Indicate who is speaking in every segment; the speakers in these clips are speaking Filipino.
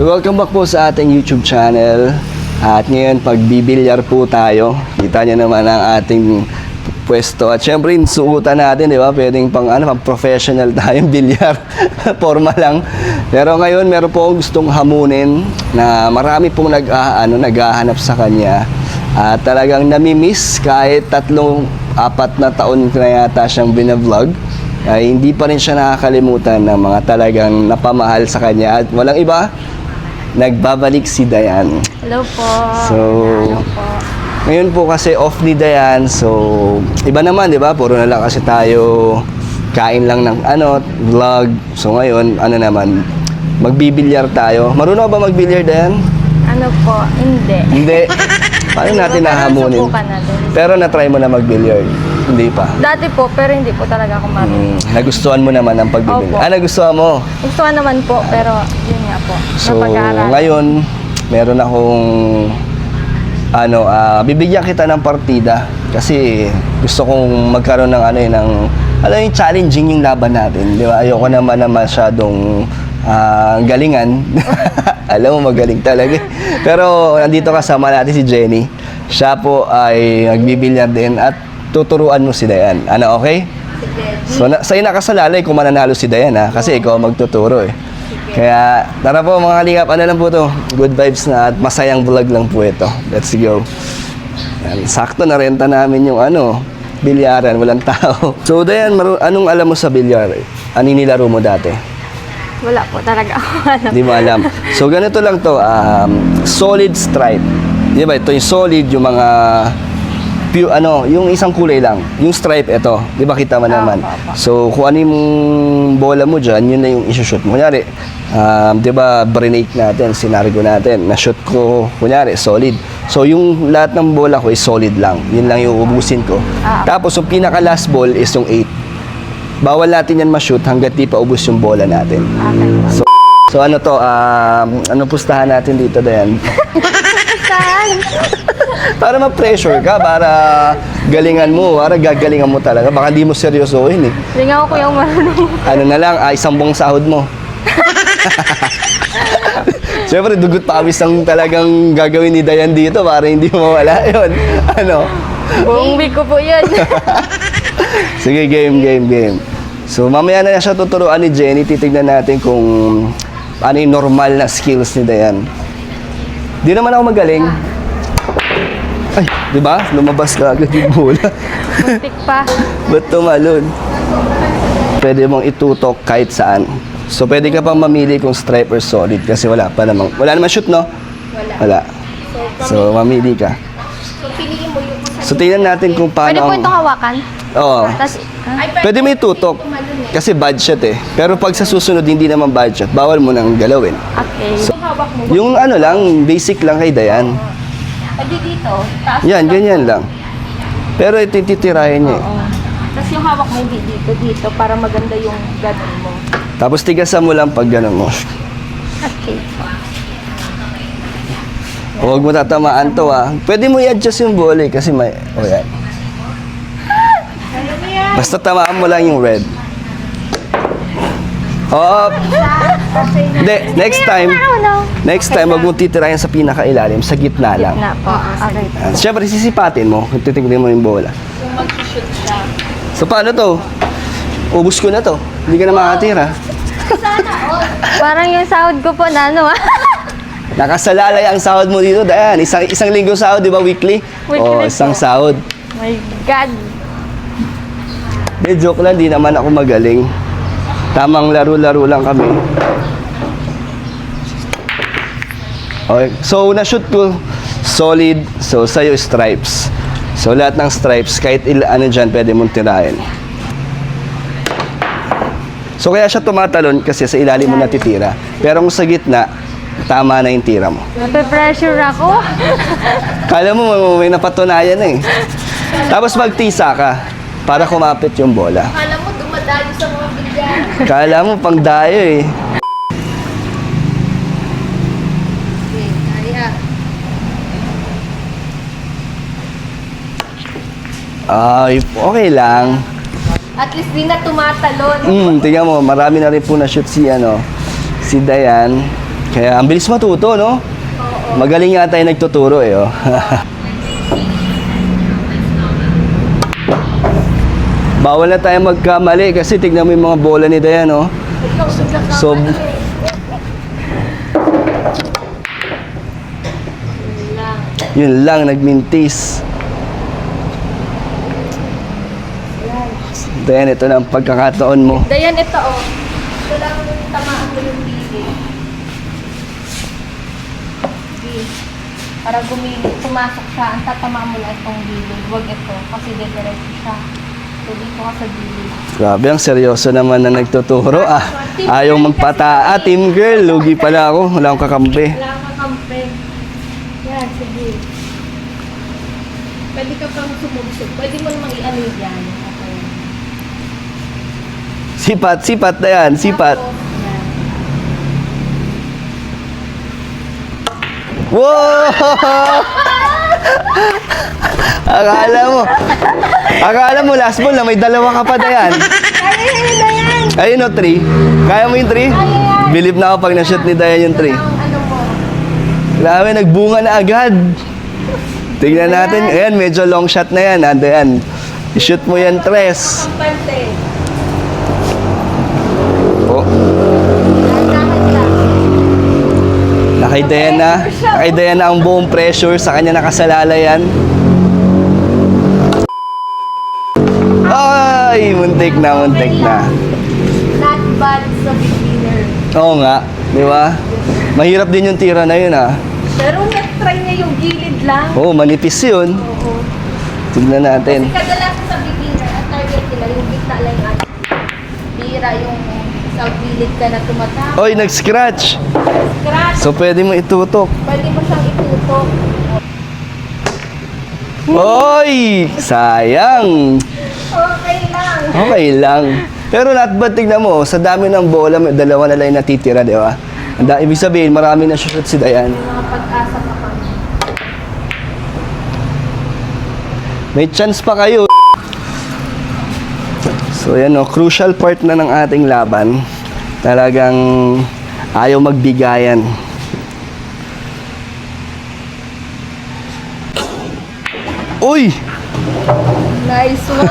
Speaker 1: So welcome back po sa ating YouTube channel. At ngayon pagbibilyar po tayo. Kita niyo naman ang ating pwesto. At syempre suutan natin, di ba? Pwedeng pang professional tayong bilyar. Forma lang. Pero ngayon meron po akong gustong hamunin na marami pong naghahanap sa kanya. At talagang namimiss kahit 3-4 na taon na yata siyang binavlog. Ay hindi pa rin siya nakakalimutan ng mga talagang napamahal sa kanya. At walang iba, nagbabalik si Dayan.
Speaker 2: Hello po.
Speaker 1: So,
Speaker 2: hello po.
Speaker 1: Ngayon po kasi off ni Dayan. So, iba naman, di ba? Puro na lang kasi tayo kain lang ng vlog. So, ngayon, naman, magbibilyar tayo. Marunong ba magbilyar, Dayan?
Speaker 2: Ano po? Hindi.
Speaker 1: Hindi. Paano natin nahamunin?
Speaker 2: Subukan natin.
Speaker 1: Pero na-try mo na magbilyar? Hindi pa.
Speaker 2: Dati po, pero hindi po talaga ako marunong.
Speaker 1: Nagustuhan mo naman ang pagbibilyar?
Speaker 2: Opo.
Speaker 1: Nagustuhan mo?
Speaker 2: Gusto naman po, pero yun nga po.
Speaker 1: So,
Speaker 2: napag-aaral.
Speaker 1: ngayon, meron akong bibigyan kita ng partida kasi gusto kong magkaroon ng yung challenging yung laban natin, di ba? Ayoko naman na masyadong galingan. Alam mo, magaling talaga. Pero nandito kasama natin si Jenny. Siya po ay nagbibilyar din at tuturuan mo si Dayan. Okay? So, sa'yo nakasalalay kung mananalo si Dayan, ha? Kasi ikaw magtuturo, eh. Kaya, tara po mga kalingap, lang po to? Good vibes na at masayang vlog lang po ito. Let's go. Yan, sakto na renta namin yung bilyaran, walang tao. So, Dayan, anong alam mo sa bilyar? Anong nilaro mo dati?
Speaker 2: Wala po talaga ako alam.
Speaker 1: Hindi mo alam. So, ganito lang to, solid stripe. Di ba? Ito yung solid, yung mga yung isang kulay lang. Yung stripe, ito. Di ba kita mo naman? So, kung ano yung bola mo dyan, yun na yung isushoot mo. Kunyari, di ba, brinake natin, sinargo natin. Na-shoot ko, kunyari, solid. So, yung lahat ng bola ko is solid lang. Yun lang yung ubusin ko. Tapos, yung pinaka-last ball is yung 8. Bawal natin yan ma-shoot hanggat di pa ubos yung bola natin.
Speaker 2: Okay.
Speaker 1: So, pustahan natin dito, Dayan?
Speaker 2: Saan?
Speaker 1: Para ma-pressure ka, para galingan mo, para gagalingan mo talaga. Baka di mo seryosohin, eh.
Speaker 2: Hindi nga ako yung marunong.
Speaker 1: Na lang, isang buong sahod mo. Siyempre, dugot pawis ang talagang gagawin ni Dayan dito para hindi mo wala yun.
Speaker 2: Buong week ko po yun.
Speaker 1: Sige, game. So, mamaya na siya tuturuan ni Jenny. Titignan natin kung ano yung normal na skills ni Dayan. Di naman ako magaling. Ay, di ba? Lumabas ka agad yung bola.
Speaker 2: Muntik pa.
Speaker 1: Ba't tumalon? Pwede mong itutok kahit saan. So, pwede ka pang mamili kung stripe or solid kasi wala naman shoot, no?
Speaker 2: Wala.
Speaker 1: So, mamili ka. So, tingnan natin kung paano
Speaker 2: Pwede po itong hawakan?
Speaker 1: Oo. Pwede mo itutok kasi budget, eh. Pero pag sa susunod hindi naman budget, bawal mo nang galawin.
Speaker 2: Okay.
Speaker 1: So, yung lang, basic lang kay Dayan.
Speaker 2: Pwede dito. Taas
Speaker 1: Yan, ganyan lang. Pero ito titirahin niya, eh.
Speaker 2: Tapos yung hawak mo hindi dito para maganda yung gano'n mo.
Speaker 1: Tapos tigasan mo lang pag gano'n mo.
Speaker 2: Okay.
Speaker 1: Huwag mo tatamaan to, ha. Pwede mo i-adjust yung ball, eh, kasi may... yan. Basta tamaan mo lang yung red. Hindi, next time, wag mo titirahin sa pinakailalim, sa gitna lang.
Speaker 2: Na po. Okay.
Speaker 1: Siyempre, sisipatin mo kung titignan mo yung bola.
Speaker 2: Kung mag-shoot siya.
Speaker 1: So, paano to? Ubus ko na to. Hindi ka na makatira.
Speaker 2: Parang yung sahod ko po na
Speaker 1: Nakasalalay ang sahod mo dito, Dayan. Isang linggo sahod, di ba, weekly?
Speaker 2: Weekly
Speaker 1: isang
Speaker 2: po.
Speaker 1: sahod.
Speaker 2: My God.
Speaker 1: Joke lang, di naman ako magaling. Tamang laro-laro lang kami. Okay. So, na-shoot ko solid. So, sa'yo stripes. So, lahat ng stripes, kahit dyan, pwede mong tirahin. So, kaya siya tumatalon kasi sa ilalim mo natitira. Pero kung sa gitna, tama na yung tira mo.
Speaker 2: Nape-pressure ako.
Speaker 1: Kala mo, may napatunayan na, eh. Tapos magtisa ka para kumapit yung bola.
Speaker 2: Kala mo dumadayo sa mga bigyan.
Speaker 1: Kala mo pang dayo, eh. Ay, okay lang.
Speaker 2: At least di na tumatalon.
Speaker 1: Tingnan mo, marami na rin po na shoot si Dayan. Kaya ang bilis matuto, no?
Speaker 2: Oo.
Speaker 1: Magaling yata yung nagtuturo eh, oh. Bawal na tayo magkamali kasi tignan mo yung mga bola ni Dayan, oh.
Speaker 2: Ikaw,
Speaker 1: So,
Speaker 2: Yun lang.
Speaker 1: yun lang, nagmintis.
Speaker 2: Yan.
Speaker 1: Dayan, ito na ang pagkakataon mo.
Speaker 2: Dayan, ito oh. Ito lang yung tamaan mo yung bili. Para pumasok siya, ang tatamaan mo lang itong bili. Huwag ito, kasi diretso siya. So, dito ka sa bili.
Speaker 1: Grabe, ang seryoso naman na nagtuturo, ah. Ayaw magpata. Ah, team girl, lugi pala ako. Wala akong kakampi.
Speaker 2: Wala kang kampe. Yan, sige. Pwede ka pang sumugsog. Pwede mo namang i-ano yan. Okay.
Speaker 1: Sipat, sipat na yan, sipat.
Speaker 2: Tapos, yan.
Speaker 1: Wow! Akala mo last ball na may dalawa ka pa na yan.
Speaker 2: Kaya yun na yan!
Speaker 1: Ayun o, 3. Kaya mo yung 3?
Speaker 2: Kaya yan!
Speaker 1: Believe na ako pag na-shoot ni Dayan yung 3.
Speaker 2: Ang ano mo.
Speaker 1: Grabe, nagbunga na agad. Tingnan natin. Ayan, medyo long shot na yan. Ando yan. I-shoot mo yan, 3.
Speaker 2: Kampante.
Speaker 1: Oh,
Speaker 2: Dahan lang.
Speaker 1: nakay Dayan na ang buong pressure. Sa kanya nakasalala yan. Ay, muntik na, muntik na.
Speaker 2: Not bad sa beginner.
Speaker 1: Oo nga, di ba? Mahirap din yung tira na yun, ah.
Speaker 2: Pero try niya yung gilid lang.
Speaker 1: Oo, manipis yun.
Speaker 2: Oo.
Speaker 1: Tignan natin.
Speaker 2: Kasi kadalasan sa beginner, ang target nila, yung gitna lang yung ano. Bira yung sa gilid ka na tumatama.
Speaker 1: Oy, nag-scratch.
Speaker 2: Scratch.
Speaker 1: So, pwede mo itutok.
Speaker 2: Pwede mo siyang itutok.
Speaker 1: Oy, sayang.
Speaker 2: Okay lang.
Speaker 1: Okay lang. Pero not bad, tignan mo, sa dami ng bola, may dalawa na lang yung natitira, di ba? Ibig sabihin, marami na shoot si Dayan.
Speaker 2: May mga pag-asa pa kami.
Speaker 1: May chance pa kayo. So yan o, crucial part na ng ating laban. Talagang ayaw magbigayan. Uy!
Speaker 2: Nice one!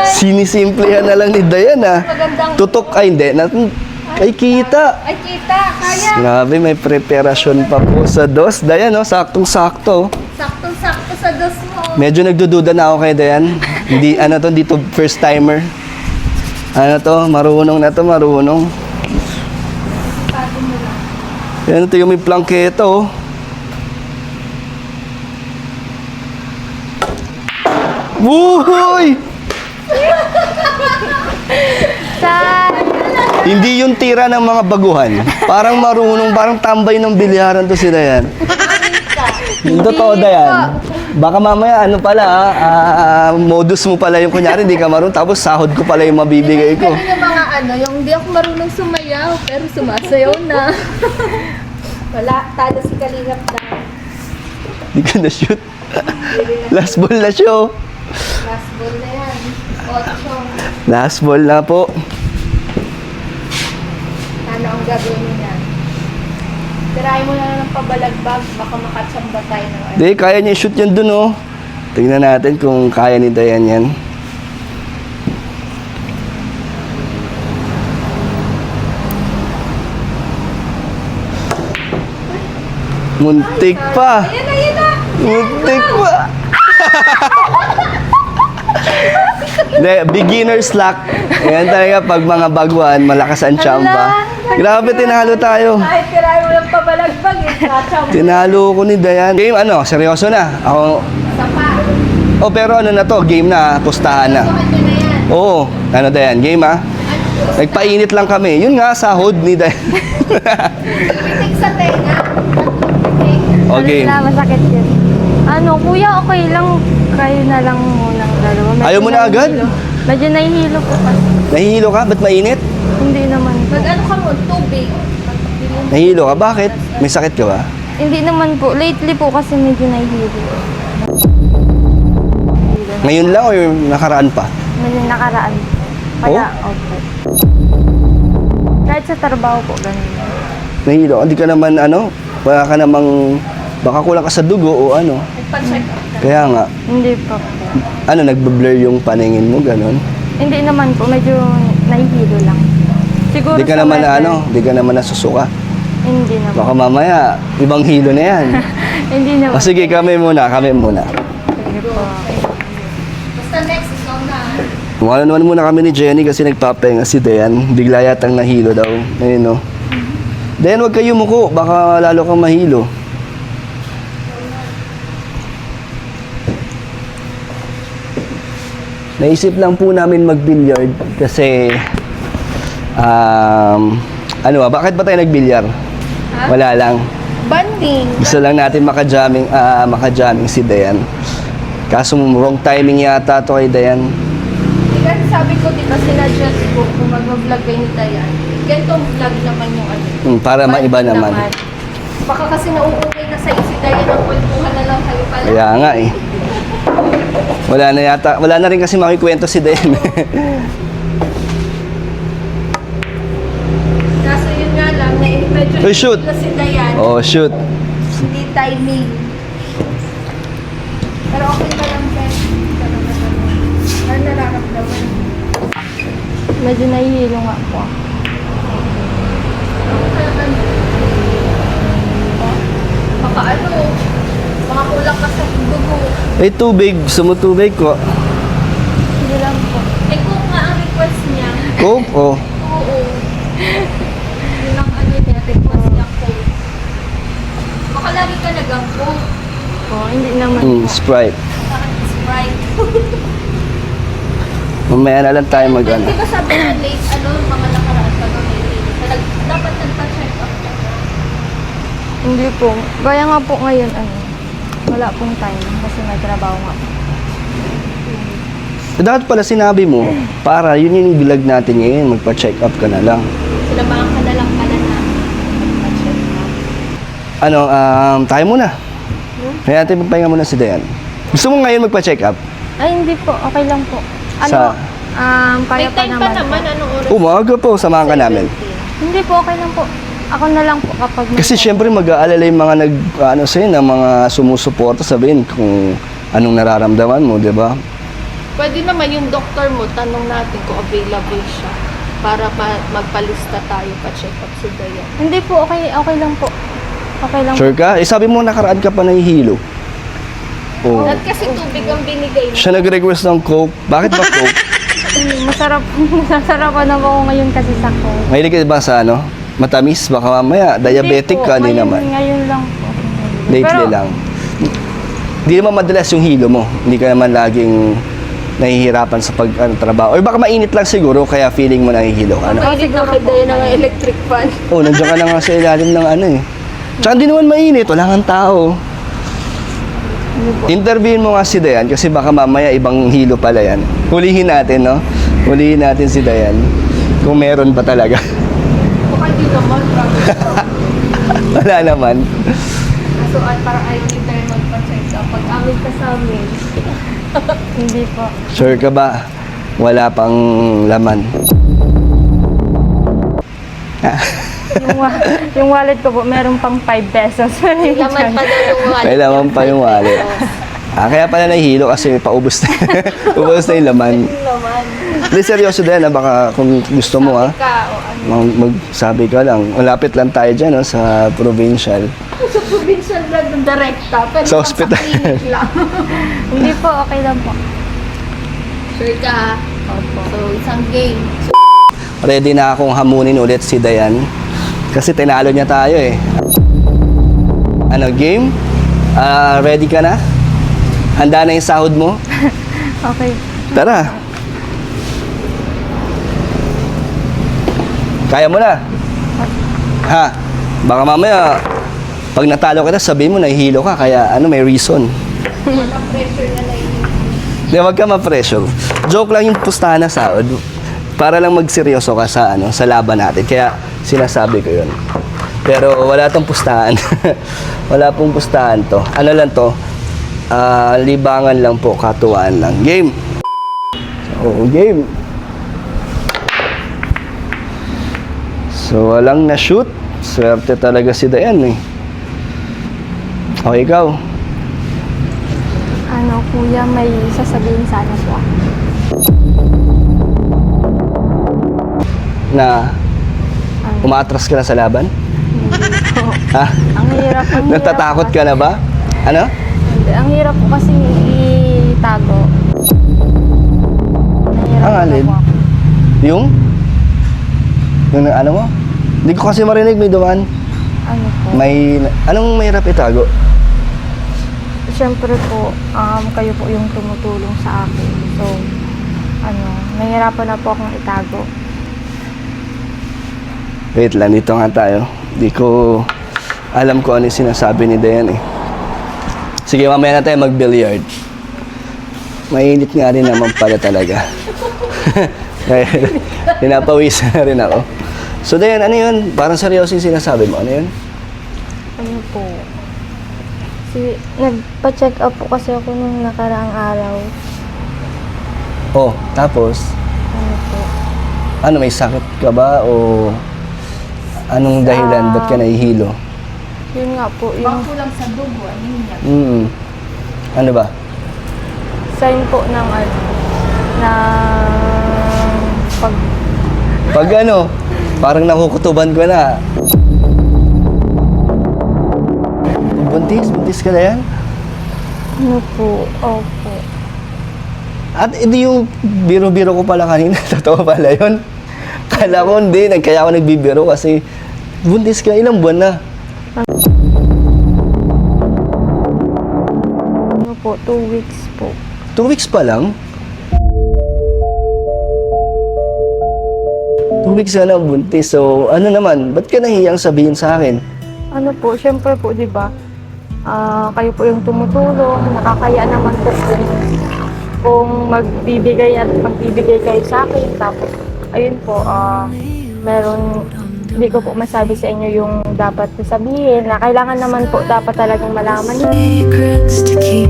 Speaker 1: Sinisimplehan na lang ni Dayan, ah.
Speaker 2: Magandang...
Speaker 1: Tutok, ay hindi. Ay, kita.
Speaker 2: Ay, kita! Kaya!
Speaker 1: Grabe, may preparasyon pa po sa dos. Dayan, no? Saktong-sakto.
Speaker 2: Saktong-sakto sa dos mo.
Speaker 1: Medyo nagdududa na ako kay Dayan. Hindi, ano to, dito first timer. Ano to, marunong na to, marunong.
Speaker 2: Pagod mo lang.
Speaker 1: Yan, ito yung may plangketa, oh. Wuhoy! Hindi yung tira ng mga baguhan. Parang marunong, parang tambay ng bilyaran to sila yan. Yung totoo na yan. Baka mamaya, ano pala, modus mo pala yung kunyari, hindi ka marunong, tapos sahod ko pala yung mabibigay ko.
Speaker 2: Ganun yung mga ano, yung hindi ako marunong sumayaw, pero sumasayaw na. Wala, talo si Kalingap daw.
Speaker 1: Hindi ka na-shoot. Last ball na show.
Speaker 2: Last ball na yan. 8.
Speaker 1: Last ball na po.
Speaker 2: Ano ang gagawin niya? Tirahin mo na ng pabalagbag, baka makatsamba tayo ng ano.
Speaker 1: Hindi, kaya niya i-shoot yan dun, oh. Tingnan natin kung kaya ni Dayan yan. Muntik pa.
Speaker 2: Ayan na, ayan na!
Speaker 1: Muntik pa. Hindi, beginner's luck. Yan talaga pag mga baguhan, malakas ang tsamba. Grabe, tinalo tayo.
Speaker 2: Kahit tirahin mo ng pabalagbag, katsamba.
Speaker 1: Tinalo ko ni Dayan. Game ano, seryoso na. Ako,
Speaker 2: Sa pa.
Speaker 1: oh pero ano na to, game na, pustahan na.
Speaker 2: Tuhan nyo na yan.
Speaker 1: Oo, ano Dayan, game ah. Nagpainit lang kami. Yun nga, sahod ni Dayan.
Speaker 2: Tumitik sa tenga.
Speaker 1: Okay.
Speaker 3: Wala, masakit yun. Ano, kuya, okay lang. Kayo na lang munang dalawa. Medyo
Speaker 1: Ayaw mo na agad?
Speaker 3: nahihilo. Medyo nahihilo po kasi.
Speaker 1: Nahihilo ka? Ba't mainit?
Speaker 3: Hindi naman po.
Speaker 2: Mag-ano ka mo, tubig.
Speaker 1: Nahihilo ka? Bakit? May sakit ka ba?
Speaker 3: Hindi naman po. Lately po kasi medyo nahihilo.
Speaker 1: Ngayon lang o yung nakaraan pa?
Speaker 3: Medyo nakaraan po. Kaya, okay. Kahit sa trabaho po, ganun.
Speaker 1: Nahihilo. Hindi ka naman ano, wala ka namang, baka kulang ka sa dugo o ano.
Speaker 2: Nagpa-check up ka.
Speaker 1: Kaya nga,
Speaker 3: Hindi po.
Speaker 1: ano, nagbe-blur yung paningin mo, ganun.
Speaker 3: Hindi naman po, medyo nahihilo lang. Siguro
Speaker 1: Hindi ka
Speaker 3: sa
Speaker 1: naman
Speaker 3: weather.
Speaker 1: ano, hindi ka naman nasusuka.
Speaker 3: Hindi naman.
Speaker 1: Baka mamaya, ibang hilo na yan.
Speaker 3: Hindi naman.
Speaker 1: O sige, kami muna.
Speaker 3: Sige po.
Speaker 2: Basta next, ikaw na.
Speaker 1: Wala naman muna kami ni Jenny kasi nagpapahinga si Dayan. Bigla yatang nahilo daw. Ayun, no? Dayan, huwag kayo muko. Baka lalo kang mahilo. Naisip lang po namin mag-billiard kasi ano ba? Bakit ba tayo nag-billiard? Wala lang.
Speaker 2: Banding.
Speaker 1: Gusto lang natin maka-jamming si Dayan. Kaso wrong timing yata to kay Dayan.
Speaker 2: Kasi sabi ko, di ba, sinadjust ko kung mag-vlog kayo ni Dayan. Ganitong vlog naman yung ano.
Speaker 1: Para maiba
Speaker 2: Banding
Speaker 1: naman.
Speaker 2: Baka kasi nauukay na sa'yo si Dayan, ang kwentuhan na lang kayo pala.
Speaker 1: Kaya nga eh. Wala na rin kasi makikwento si Dayan.
Speaker 2: Kaso yun nga lang, na medyo
Speaker 1: Uy, shoot!
Speaker 2: na si Dayan.
Speaker 1: Oh, shoot.
Speaker 2: Hindi timing. Pero okay na lang, Ben. Ano nararamdaman?
Speaker 3: Medyo nahihilo nga po.
Speaker 2: Baka ano, baka kulang ka sa dugo.
Speaker 1: Eh, tubig. Gusto mo tubig ko?
Speaker 3: Hindi lang po.
Speaker 2: Eh kung nga ang request niya,
Speaker 1: Coke? Oh.
Speaker 2: oo. Yun ang ano niya, request niya ko. Baka lagi ka nag-angko.
Speaker 3: Hindi naman po.
Speaker 1: Sprite.
Speaker 2: Bakit Sprite?
Speaker 1: Mamaya na lang tayo mag-ano.
Speaker 2: Di ba sabi na late, ano, mga nakaraan pa doon dapat nagpa-check up ka.
Speaker 3: Hindi po. Gaya nga po ngayon, wala pong time kasi may trabaho nga po.
Speaker 1: Dapat pala sinabi mo, para yun yung vlog natin ngayon, magpa-check up ka na lang.
Speaker 2: Sinamahan ka na lang pala namin. Nagpa-check up.
Speaker 1: Ano, tayo muna. Kaya natin magpahinga muna si Dayan. Gusto mo ngayon magpa-check up?
Speaker 3: Ay, hindi po. Okay lang po.
Speaker 1: Sa-
Speaker 3: Kaya
Speaker 2: May time pa naman, anong oras?
Speaker 1: Umaga po, samahan ka namin.
Speaker 3: Hindi po, okay lang po. Ako na lang po kapag may
Speaker 1: Kasi
Speaker 3: time.
Speaker 1: syempre mag-aalala yung mga sa'yo, na mga sumusuporta, sabihin kung anong nararamdaman mo, di ba?
Speaker 2: Pwede naman yung doktor mo, tanong natin kung available siya para magpalista tayo pa-check up si Dayan.
Speaker 3: Hindi po, okay lang po. Okay lang
Speaker 1: Sure ka? Eh sabi mo nakaraan ka pa nahihilo. Oh.
Speaker 2: At kasi tubig ang binigay mo.
Speaker 1: Siya nag-request ng Coke. Bakit ba Coke?
Speaker 3: po. Masarap. Nasarapan na po ako ngayon kasi sa ko.
Speaker 1: Mahilig ka ba sa ano? Matamis? Baka mamaya, diabetic ka, hindi naman.
Speaker 3: Ngayon lang po.
Speaker 1: Lately lang. Hindi naman madalas yung hilo mo. Hindi ka naman laging nahihirapan sa pag-trabaho. Or baka mainit lang siguro, kaya feeling mo nahihilo ka. Ano?
Speaker 2: Mainit na kay Dayan ng electric fan.
Speaker 1: Oh, nandiyan ka na nga sa ilalim ng ano eh. Tsaka hindi naman mainit, wala kang tao. Interviewin mo nga si Dayan kasi baka mamaya ibang hilo pala yan. Hulihin natin, no? Hulihin natin si Dayan. Kung meron pa talaga.
Speaker 2: Baka hindi naman.
Speaker 1: Wala naman.
Speaker 2: So, parang ayaw ni Dayan magpa-check up. Pag amin ka sa amin.
Speaker 3: Hindi po.
Speaker 1: Sure ka ba? Wala pang laman.
Speaker 3: Yung wallet ko po, meron pang 5 pesos.
Speaker 2: Laman pa daw yung wallet.
Speaker 1: May laman pa yung wallet. Kaya pala nahihilo kasi paubos na. Ubos na yung laman.
Speaker 2: Laman.
Speaker 1: Hindi, seryoso din. Baka kung gusto mo, ha?
Speaker 2: Ka o ano.
Speaker 1: Magsabi ka lang. Malapit lang tayo dyan, no? Sa provincial.
Speaker 2: Sa provincial blood ng direkta. Pero
Speaker 1: Sa hospital.
Speaker 2: Sa clinic lang.
Speaker 3: Hindi po, okay lang po.
Speaker 2: Sure ka ha? Opo. So, isang game.
Speaker 1: Ready na akong hamunin ulit si Dayan. Kasi tinalo niya tayo eh. Ano, game? Ready ka na? Handa na yung sahod mo?
Speaker 3: Okay.
Speaker 1: Tara. Kaya mo na. Ha? Baka mamaya, pag natalo ka na, sabihin mo, nahihilo ka. Kaya ano, may reason.
Speaker 2: Walang pressure na naiinip.
Speaker 1: Di, wag ka ma-pressure. Joke lang yung pustahan na sahod. Para lang magseryoso ka sa, sa laban natin. Kaya sinasabi ko yun. Pero wala tong pustahan. Wala pong pustahan to. Ano lang to? Libangan lang po, katuwaan lang. Game! So, game! So, walang na-shoot. Swerte talaga si Dayan eh. O ikaw?
Speaker 3: Ano, kuya, may sasabihin sana po ako.
Speaker 1: Na
Speaker 3: Ano,
Speaker 1: umaatras ka na sa laban?
Speaker 3: hindi po.
Speaker 1: Ha?
Speaker 3: Ang hirap,
Speaker 1: Natatakot ka na ba? Ano?
Speaker 3: Hindi, ang hirap po kasi itago. Nahihirap
Speaker 1: Ang
Speaker 3: na
Speaker 1: alin?
Speaker 3: po ako.
Speaker 1: Yung ano mo? Hindi ko kasi marinig, may dumaan.
Speaker 3: Ano po?
Speaker 1: Anong mahirap itago?
Speaker 3: Siyempre po, kayo po yung tumutulong sa akin. So, nahihirapan na po akong itago.
Speaker 1: Wait lang, dito nga tayo. Di ko alam kung ano yung sinasabi ni Dayan eh. Sige, mamaya na tayo mag-billiard. Mainit nga rin naman pala talaga. Pinapawis na rin ako. So Dayan, ano yun? Parang seryoso yung sinasabi mo. Ano yun?
Speaker 3: Ano po? Nagpa-check up po kasi ako nung nakaraang araw.
Speaker 1: Oh, tapos,
Speaker 3: Ano po?
Speaker 1: ano, may sakit ka ba? O anong dahilan? Ba't ka nahihilo?
Speaker 3: Yun nga po,
Speaker 2: Baka
Speaker 3: yung
Speaker 2: kulang sa dugo, anemia.
Speaker 1: Ano ba?
Speaker 3: sign po ng na
Speaker 1: Pag ano, parang nakukutuban ko na. Buntis ka na yan?
Speaker 3: ano po, opo.
Speaker 1: At hindi yung biro-biro ko pala kanina, totoo pala yun. Kala ko hindi, kaya ako nagbibiro kasi buntis ka, ilang buwan na?
Speaker 3: Ano po, 2 weeks po.
Speaker 1: 2 weeks pa lang? 2 weeks ka na buntis, so ano naman, ba't ka nahiyang sabihin sa akin?
Speaker 3: Ano po, syempre po, di ba? Kayo po yung tumutulong, nakakaya naman po kung magbibigay at magbibigay kayo sa akin. Tapos, ayun po, meron, hindi ko po masabi sa inyo yung dapat ko sabihin na kailangan naman po dapat talagang malaman niyo.
Speaker 4: Secrets to keep.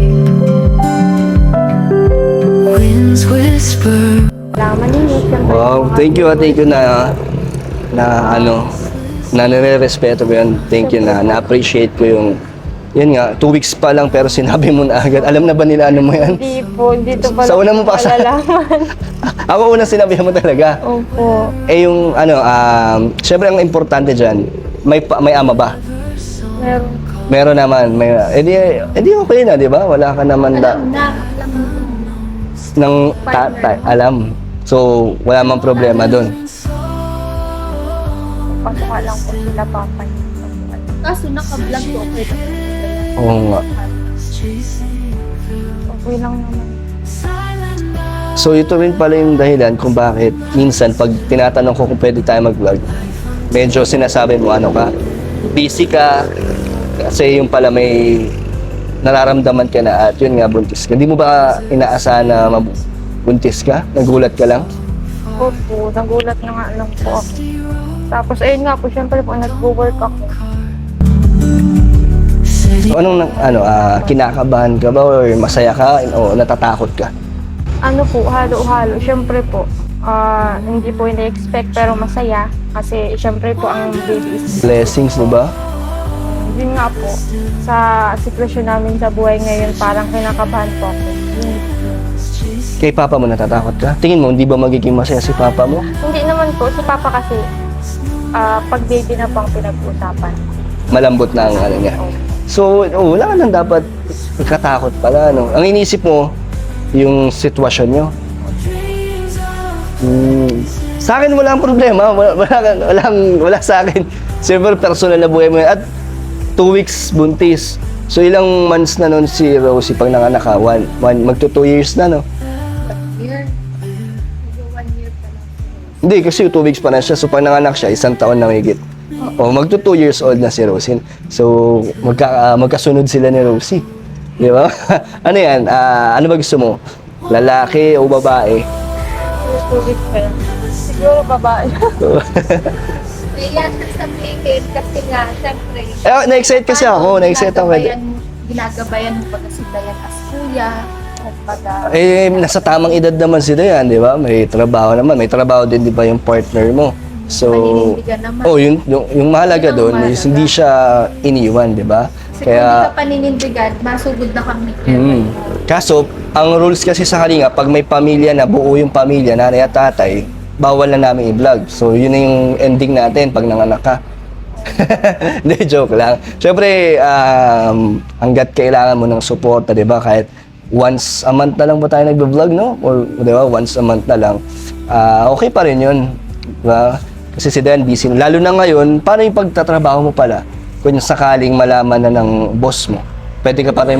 Speaker 4: Winds whisper.
Speaker 3: Malaman niyo, syempre.
Speaker 1: Wow, thank you na nire-respeto ko yun. Thank you na-appreciate ko yung, yun nga, 2 weeks pa lang pero sinabi mo na agad. Alam na ba nila ano mo yan?
Speaker 3: Hindi po, dito pa
Speaker 1: Sa una mo pa
Speaker 3: malalaman.
Speaker 1: Ako una sinabi mo talaga.
Speaker 3: Opo.
Speaker 1: Eh yung syempre ang importante dyan, may ama ba?
Speaker 3: Meron.
Speaker 1: Meron naman. Edi okay na, di ba? Wala ka naman
Speaker 2: Alam mo.
Speaker 1: ng tatay. Alam. So, wala mang problema doon.
Speaker 3: Pasuka lang po sila papa niyo.
Speaker 2: Kaso naka-vlog ko, okay ba?
Speaker 1: Oo nga.
Speaker 3: Okay lang naman.
Speaker 1: So, ito rin pala yung dahilan kung bakit minsan pag tinatanong ko kung pwede tayo mag-vlog, medyo sinasabi mo ano ka, busy ka, kasi yung pala may nararamdaman ka na at yun nga, buntis ka. Hindi mo ba inaasahan na buntis ka? Nagulat ka lang?
Speaker 3: Opo, nagulat na nga lang po ako. Tapos ayun nga po, syempre po nag-work ako.
Speaker 1: So, kinakabahan ka ba or masaya ka o natatakot ka?
Speaker 3: Ano po, halo-halo. Syempre po, hindi po ina-expect pero masaya. Kasi syempre po ang baby is...
Speaker 1: Blessings, di ba?
Speaker 3: Yun nga po, sa sitwasyon namin sa buhay ngayon, parang kinakabahan po ako.
Speaker 1: Kay papa mo natatakot ka? Tingin mo, hindi ba magiging masaya si papa mo?
Speaker 3: Hindi naman po, si Papa kasi, pag baby na po ang pinag-uusapan.
Speaker 1: Malambot na ang ano niya. So, wala ka nang dapat ikatakot pala. No? Ang inisip mo, yung sitwasyon nyo. Sa akin, walang problema. Wala sa akin. Siyempre, personal na buhay mo yan. At 2 weeks buntis. So, ilang months na nun si Rosie pag nanganak ka? Magto 2 years na, no?
Speaker 2: Year. 1 year pa lang.
Speaker 1: Hindi, kasi 2 weeks pa na siya. So, pag nanganak siya, 1 taon na mahigit. O, magto 2 years old na si Rosie. So, magkasunod sila ni Rosie. Di ba? Ano yan? Ano ba gusto mo? Lalaki o babae?
Speaker 3: 2 weeks pa yan. Siguro babae.
Speaker 2: Kaya sa plate kasi nga, siyempre.
Speaker 1: Na-excite kasi ako. Na-excite ako.
Speaker 2: Ginagabayan mo pag si Dayan as kuya. Kumbaga,
Speaker 1: Nasa tamang edad naman si Dayan, di ba? May trabaho naman. May trabaho din, di ba, yung partner mo? So,
Speaker 2: Paninindigan naman.
Speaker 1: oh, yung mahalaga
Speaker 2: Yun ang
Speaker 1: doon is
Speaker 2: mahalaga.
Speaker 1: hindi siya iniwan, di ba?
Speaker 2: Kasi kung hindi ka paninindigan, masugod na kami.
Speaker 1: Kaso, ang rules kasi sa Kalinga, pag may pamilya na, buo yung pamilya, nanay at tatay, bawal na namin i-vlog. So, yun na yung ending natin pag nanganak ka. Hindi, joke lang. Siyempre, hanggat kailangan mo ng suporta, di ba? Kahit once a month na lang ba tayo nagbe-vlog, no? Or, di ba, once a month na lang. Okay pa rin yun. Diba? Kasi si Dan busy. Lalo na ngayon, paano yung pagtatrabaho mo pala? Kung sakaling malaman na ng boss mo, pwede ka pa rin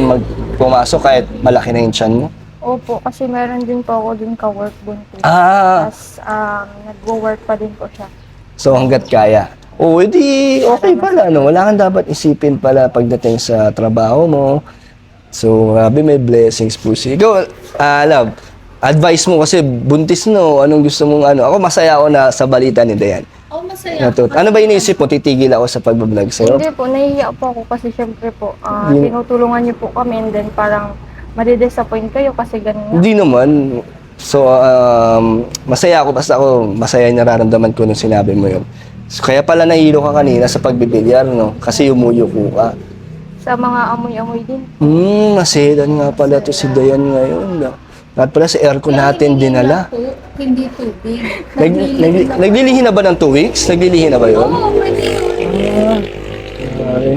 Speaker 1: pumasok kahit malaki na yung tiyan mo?
Speaker 3: Opo, kasi meron din po ako dun ka-work buntis.
Speaker 1: Ah,
Speaker 3: Tapos, nag-work pa din po siya.
Speaker 1: so hanggat kaya. Oo, edi okay pala, no? Wala kang dapat isipin pala pagdating sa trabaho mo. So, grabe, may blessings po siya. Ikaw, love, advice mo kasi buntis, no? Anong gusto mong ano? Ako masaya ako na sa balita ni Dayan.
Speaker 2: Oh, masaya.
Speaker 1: Ano ba iniisip mo? Titigil ako sa pagbablog sa'yo?
Speaker 3: Hindi po, nahihiya po ako kasi syempre po, tinutulungan niyo po kami and then parang madidisappoint kayo kasi ganun.
Speaker 1: Hindi naman. So, masaya ako. Basta ako, masaya yung nararamdaman ko nung sinabi mo yun. So, kaya pala nahilo ka kanina sa pagbibilyar, no? Kasi umuyuko ka.
Speaker 3: Sa mga amoy-amoy din.
Speaker 1: Maselan nga pala to si Dayan ngayon. At pala sa aircon natin dinala.
Speaker 2: Hindi tubig.
Speaker 1: Naglilihi na ba ng 2 weeks? Naglilihi na ba yun?
Speaker 2: Oo, pwede yun.
Speaker 1: Okay.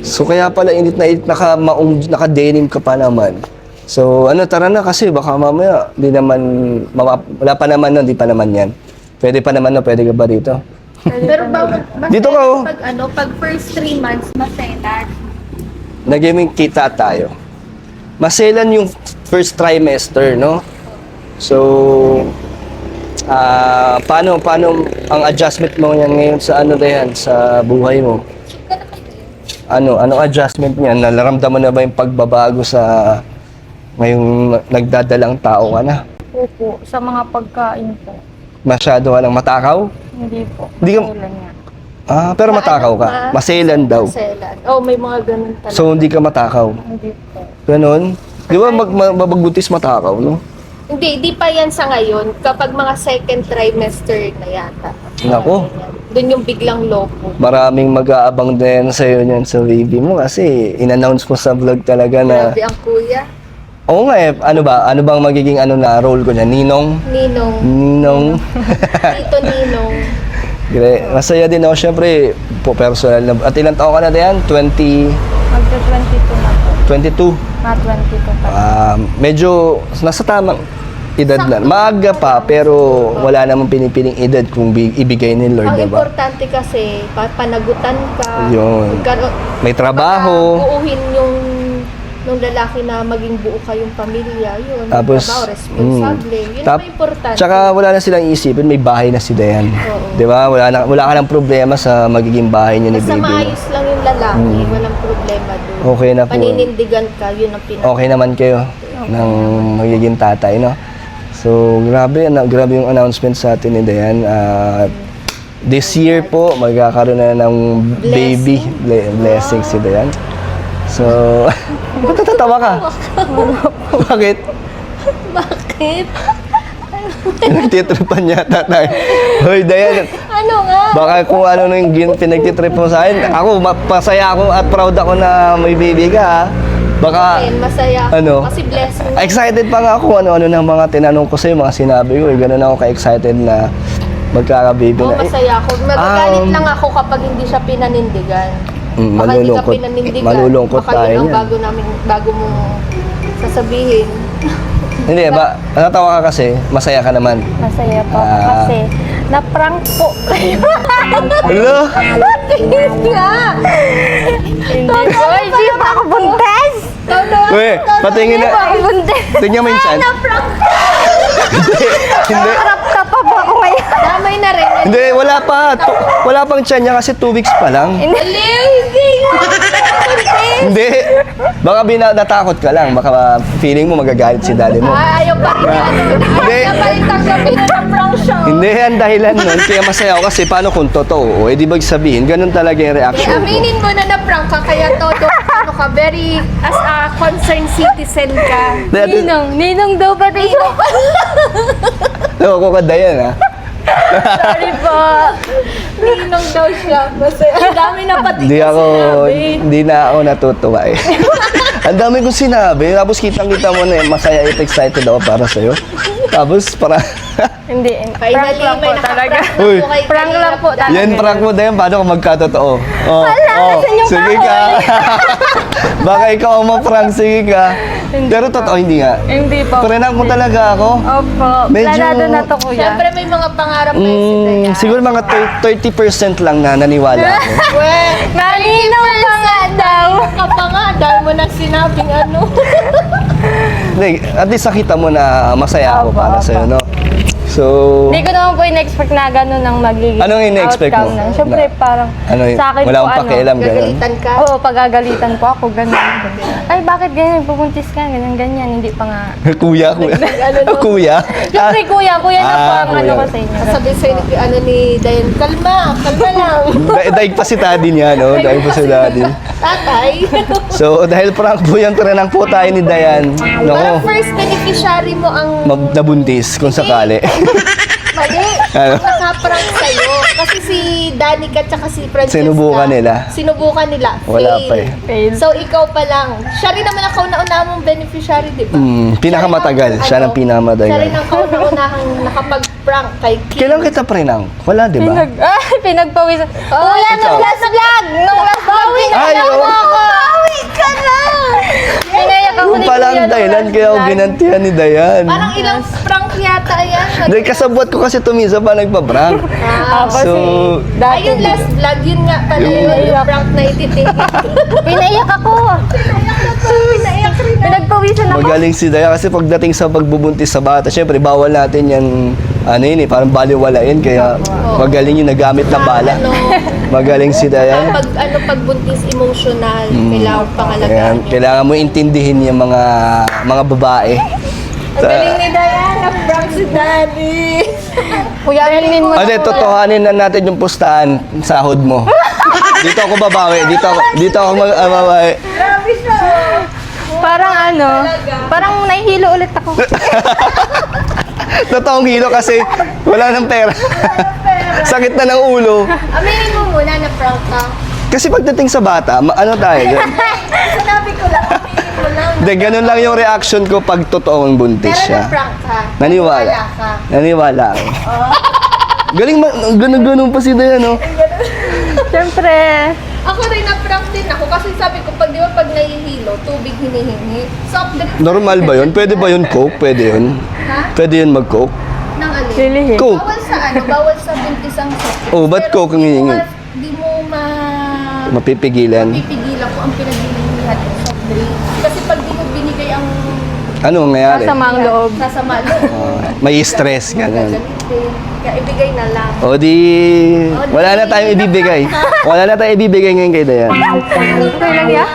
Speaker 1: So kaya pala init na init, naka-denim ka pa naman. So ano, tara na kasi baka mamaya, wala pa naman nun, di pa naman yan. Pwede pa naman na, pwede ka ba dito?
Speaker 2: Pero bawal,
Speaker 1: Dito ka, oh.
Speaker 2: pag first 3 months, masaya.
Speaker 1: Nag-gaming kita tayo. Maselan yung first trimester, no? So, paano ang adjustment mo yan ngayon sa ano Dayan, sa buhay mo? Anong adjustment niyan? Nalaramdaman na ba yung pagbabago sa ngayong nagdadalang tao ka na?
Speaker 3: Opo, sa mga pagkain po.
Speaker 1: Masyado ka lang matakaw?
Speaker 3: Hindi po.
Speaker 1: Hindi ka-
Speaker 3: Kailan nga.
Speaker 1: Pero matakaw ka. Maselan daw.
Speaker 2: Maselan. Oh, may mga ganun talaga.
Speaker 1: So, hindi ka matakaw.
Speaker 3: Hindi po.
Speaker 1: Ganon? Di ba magbuntis matakaw, no?
Speaker 2: Hindi pa yan sa ngayon. Kapag mga second trimester na yata.
Speaker 1: Nako.
Speaker 2: Doon yung biglang lopo.
Speaker 1: Maraming mag-aabang din sa'yo niyan sa baby mo kasi in-announce mo sa vlog talaga na...
Speaker 2: Grabe ang kuya.
Speaker 1: Oo nga eh, ano bang magiging role ko niyan? Ninong? Ninong.
Speaker 2: Tito Ninong.
Speaker 1: Masaya din ako, syempre, po personal na. At ilang taon ka na diyan?
Speaker 3: Magka-22 na po.
Speaker 1: 22?
Speaker 3: Na 22 pa.
Speaker 1: Medyo nasa tamang edad na. Maaga pa, pero wala namang pinipiling edad kung ibigay ni Lord,
Speaker 2: Ang
Speaker 1: diba?
Speaker 2: importante kasi, panagutan ka.
Speaker 1: Yun.
Speaker 2: magkaroon-
Speaker 1: May trabaho.
Speaker 2: baka buuhin yung lalaki na maging buo kayong pamilya. Yun.
Speaker 1: Tapos,
Speaker 2: trabaho, responsable. Yun ang importante.
Speaker 1: Tsaka wala na silang iisipin, may bahay na si Dayan.
Speaker 2: Oo.
Speaker 1: Di ba? Wala ka ng problema sa magiging bahay niyo ni
Speaker 2: Basta
Speaker 1: baby mo.
Speaker 2: maayos lang yung lalaki, walang problema doon.
Speaker 1: Okay na po.
Speaker 2: Paninindigan ka, yun ang pinaka.
Speaker 1: Okay naman kayo ng magiging tatay, no? So, grabe yung announcement sa atin ni Dayan. This year po, magkakaroon na ng baby blessing si Dayan. So, ba't natatawa ka? Bakit?
Speaker 2: Bakit?
Speaker 1: Nagtitripan yata tayo. Hoy, Dayan,
Speaker 2: Ano nga?
Speaker 1: baka kung ano yung pinagtitrip mo sa akin, ako, pasaya ako at proud ako na may baby ka, ha? Baka,
Speaker 2: Ayun, masaya ako.
Speaker 1: ano?
Speaker 2: Kasi blessing.
Speaker 1: excited pa nga ako, ano-ano ng mga tinanong ko sa'yo, mga sinabi ko, ganun ako ka-excited na magkaka-baby
Speaker 2: Oo,
Speaker 1: na.
Speaker 2: masaya ako. Magagalit lang ako kapag hindi siya pinanindigan. Baka hindi ka pinanindigan.
Speaker 1: malulungkot
Speaker 2: Baka
Speaker 1: tayo
Speaker 2: yun ang
Speaker 1: niyan.
Speaker 2: bago mo sasabihin.
Speaker 1: Hindi, natawa ka kasi, masaya ka naman.
Speaker 3: Masaya po ako kasi na-prank po.
Speaker 1: Hello?
Speaker 3: Hindi nga. Hindi pa ako buntes.
Speaker 1: Uy, patingin na.
Speaker 3: Ako buntes.
Speaker 1: Tingnan mo yung chan. Hindi.
Speaker 3: Harap ka pa ba ako ngayon?
Speaker 2: Damay na rin.
Speaker 1: Hindi, wala pa. Wala pang chan niya kasi 2 weeks pa lang.
Speaker 2: Aliw, hindi nga.
Speaker 1: Hindi. Baka natakot ka lang. Baka feeling mo magagalit si daddy mo.
Speaker 2: Ayaw pa rin niya.
Speaker 1: Hindi.
Speaker 2: Ayaw pa rin tanggapin na prank siya.
Speaker 1: Hindi, ang dahilan nun. Kaya masaya ako kasi paano kung totoo? Eh, di ba sabihin, ganun talaga yung reaction ko.
Speaker 2: Aminin mo na na-prank ka, kaya todo ano ka, very, as a concerned citizen ka.
Speaker 3: Ninong daw ba tayo?
Speaker 1: Loko ka, Dayan, ha?
Speaker 3: Sorry po.
Speaker 2: Ninong daw siya. Kasi ang dami na pati
Speaker 1: Hindi na ako natutuwa eh. Ang dami kong sinabi, tapos kitang-kita mo na masaya at excited ako para sa'yo. Tapos para
Speaker 3: Hindi, prank
Speaker 2: Finally,
Speaker 3: lang po
Speaker 2: may
Speaker 3: talaga.
Speaker 2: nakaprank
Speaker 1: Uy.
Speaker 2: na po kay
Speaker 3: Prank lang po talaga.
Speaker 1: yan prank mo din, paano kung magkatotoo? Oh,
Speaker 3: nasan yung
Speaker 1: sige ka. Baka ikaw ang ma-prank, sige ka. Pero totoo, hindi nga.
Speaker 3: Hindi po.
Speaker 1: Prank mo talaga ako.
Speaker 3: Opo.
Speaker 1: Medyo-
Speaker 3: Planado na to, kuya.
Speaker 2: Siyempre may mga pangarap pa yung si Dayan.
Speaker 1: Siguro mga 30% lang na naniwala ako.
Speaker 2: Well,
Speaker 3: Malinaw pa nga daw.
Speaker 2: ka pa nga, dahil mo na sinabing ano.
Speaker 1: Hindi, at least nakita mo na masaya ako
Speaker 3: Opo,
Speaker 1: para
Speaker 3: opo.
Speaker 1: sa'yo, no? So,
Speaker 3: Hindi ko naman po in-expect na gano'n ang magiging
Speaker 1: Anong in-expect
Speaker 3: outcome
Speaker 1: mo?
Speaker 3: nun. Siyempre,
Speaker 1: Na-
Speaker 3: parang
Speaker 1: ano yun?
Speaker 3: sa akin
Speaker 1: Wala
Speaker 3: po,
Speaker 1: akong pakialam, ganun.
Speaker 2: Gagalitan ka.
Speaker 3: Oo, pagagalitan po ako, gano'n. Ay, bakit ganyan? Pupuntis ka, ganyan. Hindi pa nga.
Speaker 1: kuya. Kuya?
Speaker 3: Siyempre, kuya na po ang
Speaker 1: kuya.
Speaker 3: ano ko sa inyo.
Speaker 2: Sabi sa'yo ni, ano ni Dayan, kalma lang.
Speaker 1: Daig pa si daddy niya, no? Daig pa si daddy.
Speaker 2: Tatay.
Speaker 1: So, dahil prank po yan, prank po tayo ni Dayan.
Speaker 2: Parang
Speaker 1: Nako,
Speaker 2: first beneficiary mo ang
Speaker 1: nabuntis kung sakali.
Speaker 2: mali.
Speaker 1: Ano?
Speaker 2: Nakaprank sa'yo. Kasi si Danica tsaka si Francesca.
Speaker 1: Sinubukan nila.
Speaker 2: Sinubukan nila.
Speaker 1: Wala
Speaker 2: Fail.
Speaker 1: pa eh.
Speaker 3: Fail.
Speaker 2: So, ikaw pa lang. Siya rin naman ang kauna-una mong beneficiary, di ba?
Speaker 1: Pinakamatagal. Siya ang pinakamatagal.
Speaker 2: Siya rin ang kauna-unahang nakapag-prank kay Kim.
Speaker 1: Kailan kita prank? Wala, di ba?
Speaker 3: Pinagpawisan.
Speaker 2: Oh,
Speaker 3: Kuya,
Speaker 1: ikaw.
Speaker 3: nung last vlog! Nung last vlog,
Speaker 1: Ay,
Speaker 3: pinayak
Speaker 1: oo.
Speaker 3: mo ako!
Speaker 2: ka na!
Speaker 3: Pinayak ako
Speaker 1: Yung
Speaker 3: ni
Speaker 1: pala
Speaker 3: Kuya
Speaker 1: ang
Speaker 3: nung
Speaker 1: dahilan
Speaker 3: last
Speaker 1: kaya ako
Speaker 3: vlog.
Speaker 1: ginantihan ni Dayan.
Speaker 2: Parang ilang prank yata yan.
Speaker 1: Hindi, kasabot ko kasi tumisa pa nagpa-prank.
Speaker 3: Ako
Speaker 1: So,
Speaker 2: Ay, yung last vlog, yun nga pala yung prank na ititigil.
Speaker 3: Pinaiyak ako.
Speaker 2: Pinaiyak rin na.
Speaker 3: Pinagpawisan ako.
Speaker 1: magaling si Dayan kasi pagdating sa pagbubuntis sa bata, syempre bawal natin yan, ano yun eh, parang baliwalain. Kaya magaling yung nagamit na bala. Magaling si Dayan.
Speaker 2: Pagbuntis emotional, kailangan
Speaker 1: Ayan,
Speaker 2: pangalagaan yun.
Speaker 1: kailangan mo intindihin yung mga babae.
Speaker 2: Ang galing ni Diana, prank si Daddy.
Speaker 3: Kuya, aminin mo na
Speaker 1: Ate,
Speaker 3: po.
Speaker 1: totohanin na natin yung pustahan, sahod mo. Dito ako babawi, dito ako babawi.
Speaker 3: Parang parang nahihilo ulit ako.
Speaker 1: Totoong hilo kasi wala ng pera. Sakit na ng ulo.
Speaker 2: Aminin mo muna na prank ka.
Speaker 1: Kasi pagdating sa bata, ano tayo?
Speaker 2: Sinabi ko lang, aminin mo lang.
Speaker 1: Hindi, ganun lang yung reaction ko pag totoong buntis
Speaker 2: Pero
Speaker 1: siya.
Speaker 2: na-prank ka.
Speaker 1: Naniwala.
Speaker 2: ka.
Speaker 1: Naniwala ako. Galing, ganun pa si Dayan, no?
Speaker 3: Siyempre.
Speaker 2: Ako rin na-prank din ako kasi sabi ko, pag di ba pag nahihilo, tubig hinihingi. Soft drink.
Speaker 1: Normal ba yun? Pwede ba yun Coke? Pwede yun?
Speaker 2: Ha?
Speaker 1: Pwede yun mag-Coke?
Speaker 2: Nang alin?
Speaker 3: Lilihi.
Speaker 1: Coke.
Speaker 2: Bawal sa bawal sa buntis ang soft drinks.
Speaker 1: Oh, ba't
Speaker 2: Pero
Speaker 1: Coke ang hihingi?
Speaker 2: Di mo
Speaker 1: Mapipigilan.
Speaker 2: pipigilan ko ang pinaghihinihan ng soft drink. Kasi pag di mo binigay ang
Speaker 1: Ano nangyari?
Speaker 3: Masama ang loob.
Speaker 2: sasama loob.
Speaker 1: May stress, ganun.
Speaker 2: Gagalitin. Kaya ibigay na lang.
Speaker 1: O di, wala na tayong ibibigay. Wala na tayong ibibigay ngayon kay Dayan.
Speaker 3: Okay lang ya?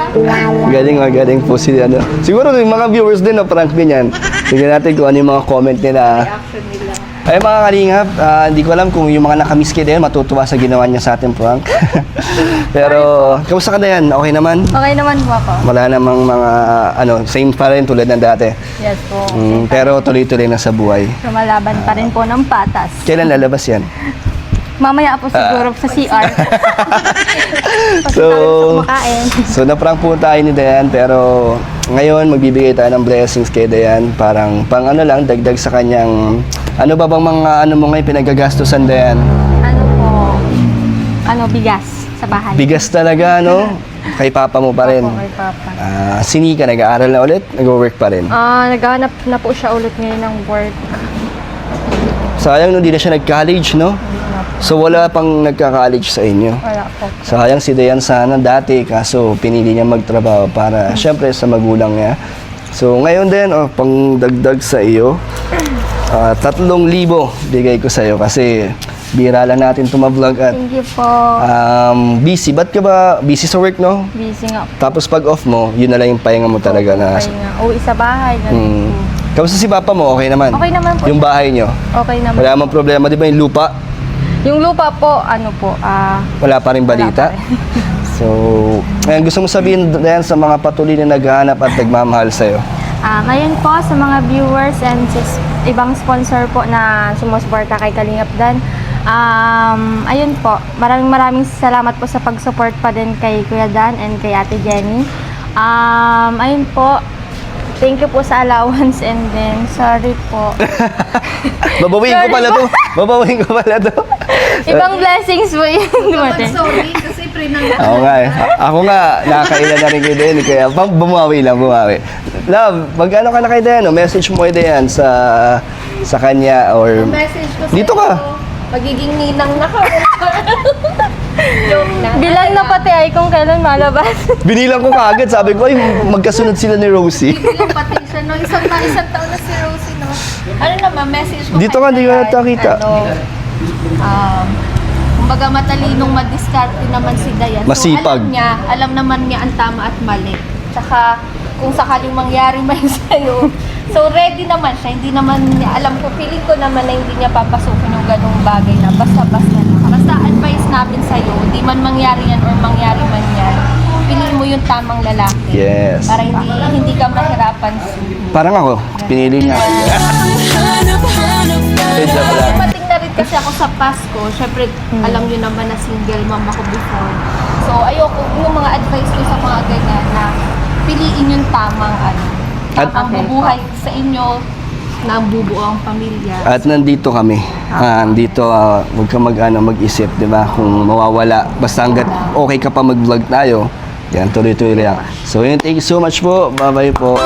Speaker 1: Magaling po si ano. Siguro yung mga viewers din na prank din yan. Tignan natin kung ano yung mga comment nila.
Speaker 2: Reaction nila.
Speaker 1: Ay mga kalingap, hindi ko alam kung yung mga nakamiss kay Dayan matutuwa sa ginawa niya sa ating prank. Pero, kamusta ka Dayan? Okay naman?
Speaker 3: Okay naman po ako.
Speaker 1: Wala namang mga, same pa rin tulad ng dati.
Speaker 3: Yes po.
Speaker 1: Pero tuloy-tuloy na sa buhay.
Speaker 3: Lumalaban pa rin po ng patas.
Speaker 1: Kailan lalabas yan?
Speaker 3: Mamaya po siguro sa CR.
Speaker 1: So,
Speaker 3: Kumakain.
Speaker 1: so na-prank po tayo ni Dayan pero ngayon magbibigay tayo ng blessings kay Dayan parang pang lang dagdag sa kanyang ano ba bang mga mo ngayon pinagagastusan Dayan?
Speaker 3: Bigas sa bahay.
Speaker 1: Bigas talaga no? Kay papa mo pa rin.
Speaker 3: Opo, kay Papa.
Speaker 1: Sinika nag-aaral na ulit, nag-work pa rin.
Speaker 3: Naghahanap na po siya ulit ngayon ng work.
Speaker 1: Sayang no, hindi na siya nag-college no? So wala pang nagka-college sa inyo.
Speaker 3: Wala po.
Speaker 1: Sayang si Dayan sana dati kaso pinili niya magtrabaho para syempre sa magulang niya. So ngayon din pang dagdag sa iyo 3,000 bigay ko sa iyo kasi bira lang natin tumavlog at
Speaker 3: Thank you po.
Speaker 1: busy. Ba't ka ba busy sa work no?
Speaker 3: Busy nga po.
Speaker 1: Tapos pag off mo, yun na lang yung pahinga mo talaga na.
Speaker 3: Okay nga. Uwi sa bahay. Ganun po.
Speaker 1: Kamusta si papa mo? Okay naman?
Speaker 3: Okay naman po.
Speaker 1: Yung bahay nyo?
Speaker 3: Okay naman.
Speaker 1: Wala namang problema, di ba yung lupa?
Speaker 3: Yung lupa po,
Speaker 1: Wala pa rin balita? So, ngayon gusto mo sabihin yan sa mga patuloy na naghahanap at nagmamahal sa'yo?
Speaker 3: Ngayon po sa mga viewers and ibang sponsor po na sumusuporta kay Kalingap Dan. Ayun po, maraming salamat po sa pag-support pa din kay Kuya Dan and kay Ate Jenny. Ayun po, thank you po sa allowance and then sorry po.
Speaker 1: Babawiin ko pala to. Babawiin ko pala to.
Speaker 3: Ibang blessings po yun. dumating.
Speaker 2: Sorry, kasi pre-nang
Speaker 1: Ako nga eh. Ako nga, nakakailan na rin kay Deno. Kaya bumawi lang, bumawi. Love, magkano ka na kay Deno? Message mo kay Dayan sa kanya or...
Speaker 2: message ko
Speaker 1: Dito ka.
Speaker 2: Magiging ninang na ka. Joke na.
Speaker 3: Bilang na pati ay kung kailan malabas.
Speaker 1: Binilang ko kaagad. Sabi ko, ay, magkasunod sila ni Rosie.
Speaker 2: Bilang pati siya, no? Isang taon na si Rosie, no? Ano naman, message ko
Speaker 1: Dito
Speaker 2: kay
Speaker 1: ka, di ko
Speaker 2: Dayan,
Speaker 1: nakita.
Speaker 2: Kumbaga matalinong madiskarte naman si Dayan.
Speaker 1: Masipag.
Speaker 2: So alam naman niya ang tama at mali. Tsaka kung sakaling mangyari man sa'yo, so ready naman siya. Hindi naman niya, alam ko, feeling ko naman na hindi niya papasukin yung ganung bagay na basta-basta lang. Basta advice namin sa'yo, di man mangyari yan or mangyari man yan, piliin mo yung tamang lalaki.
Speaker 1: Yes.
Speaker 2: Para hindi ka mahirapan.
Speaker 1: Parang ako, pinili niya. Joke lang.
Speaker 2: Dumating na rin kasi ako sa Pasko. Siyempre, alam niyo naman na single mom ako before. So, ayoko, yung mga advice ko sa mga ganyan na piliin yung tamang tamang bubuhay sa inyo na bubuo ang pamilya.
Speaker 1: At nandito kami. Nandito, huwag ka mag-isip, di ba? Kung mawawala. Basta hanggat okay ka pa mag-vlog tayo, yan, tuloy-tuloy lang. So, yun, thank you so much po. Bye-bye po.